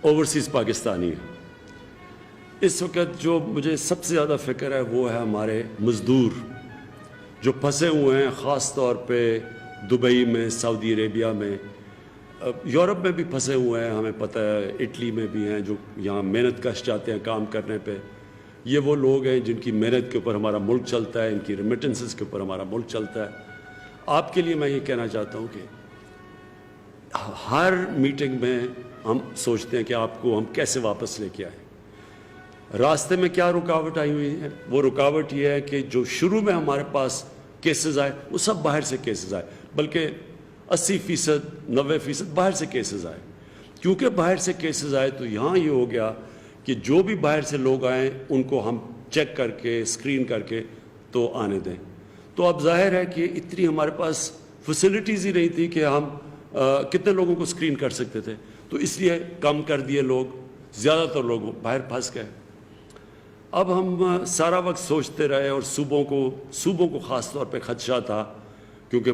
Overseas Pakistani ہیں۔ اس وقت جو مجھے سب سے زیادہ فکر ہے وہ ہے ہمارے مزدور جو پھنسے ہوئے ہیں، خاص طور پہ دبئی میں، سعودی عربیہ میں، یورپ میں بھی پھنسے ہوئے ہیں، ہمیں پتہ ہے اٹلی میں بھی ہیں جو یہاں محنت کش جاتے ہیں کام کرنے پہ۔ یہ وہ لوگ ہیں جن کی محنت کے اوپر ہمارا ملک چلتا ہے، ان کی ریمیٹنسز کے اوپر ہمارا ملک چلتا ہے۔ آپ کے لیے میں یہ کہنا چاہتا ہوں کہ ہر میٹنگ میں ہم سوچتے ہیں کہ آپ کو ہم کیسے واپس لے کے آئیں۔ راستے میں کیا رکاوٹ آئی ہوئی ہے؟ وہ رکاوٹ یہ ہے کہ جو شروع میں ہمارے پاس کیسز آئے وہ سب باہر سے کیسز آئے، بلکہ 80%، 90% باہر سے کیسز آئے۔ کیونکہ باہر سے کیسز آئے تو یہاں یہ ہو گیا کہ جو بھی باہر سے لوگ آئیں ان کو ہم چیک کر کے، اسکرین کر کے تو آنے دیں۔ تو اب ظاہر ہے کہ اتنی ہمارے پاس فیسلٹیز ہی نہیں تھی کہ ہم کتنے لوگوں کو اسکرین کر سکتے تھے، تو اس لیے کم کر دیے لوگ، زیادہ تر لوگ باہر پھنس گئے۔ اب ہم سارا وقت سوچتے رہے، اور صوبوں کو خاص طور پہ خدشہ تھا کیونکہ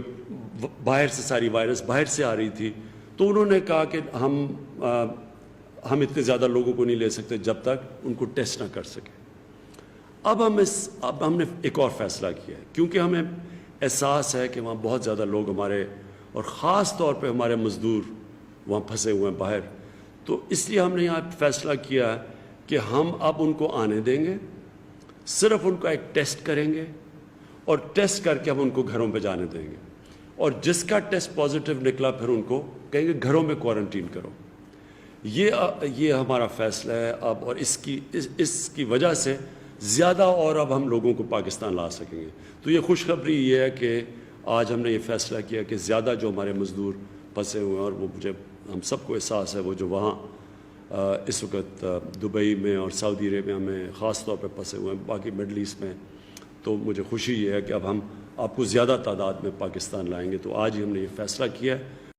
باہر سے ساری وائرس باہر سے آ رہی تھی، تو انہوں نے کہا کہ ہم اتنے زیادہ لوگوں کو نہیں لے سکتے جب تک ان کو ٹیسٹ نہ کر سکیں۔ اب ہم نے ایک اور فیصلہ کیا ہے، کیونکہ ہمیں احساس ہے کہ وہاں بہت زیادہ لوگ ہمارے، اور خاص طور پہ ہمارے مزدور وہاں پھنسے ہوئے ہیں باہر، تو اس لیے ہم نے یہاں فیصلہ کیا ہے کہ ہم اب ان کو آنے دیں گے، صرف ان کا ایک ٹیسٹ کریں گے، اور ٹیسٹ کر کے ہم ان کو گھروں پہ جانے دیں گے، اور جس کا ٹیسٹ پازیٹیو نکلا پھر ان کو کہیں گے گھروں میں کوارنٹین کرو۔ یہ ہمارا فیصلہ ہے اب، اور اس کی وجہ سے زیادہ اور اب ہم لوگوں کو پاکستان لا سکیں گے۔ تو یہ خوشخبری یہ ہے کہ آج ہم نے یہ فیصلہ کیا کہ زیادہ جو ہمارے مزدور پھنسے ہوئے ہیں، اور وہ ہم سب کو احساس ہے، وہ جو وہاں اس وقت دبئی میں اور سعودی عربیہ میں خاص طور پہ پھنسے ہوئے ہیں، باقی مڈل ایسٹ میں، تو مجھے خوشی یہ ہے کہ اب ہم آپ کو زیادہ تعداد میں پاکستان لائیں گے۔ تو آج ہی ہم نے یہ فیصلہ کیا ہے۔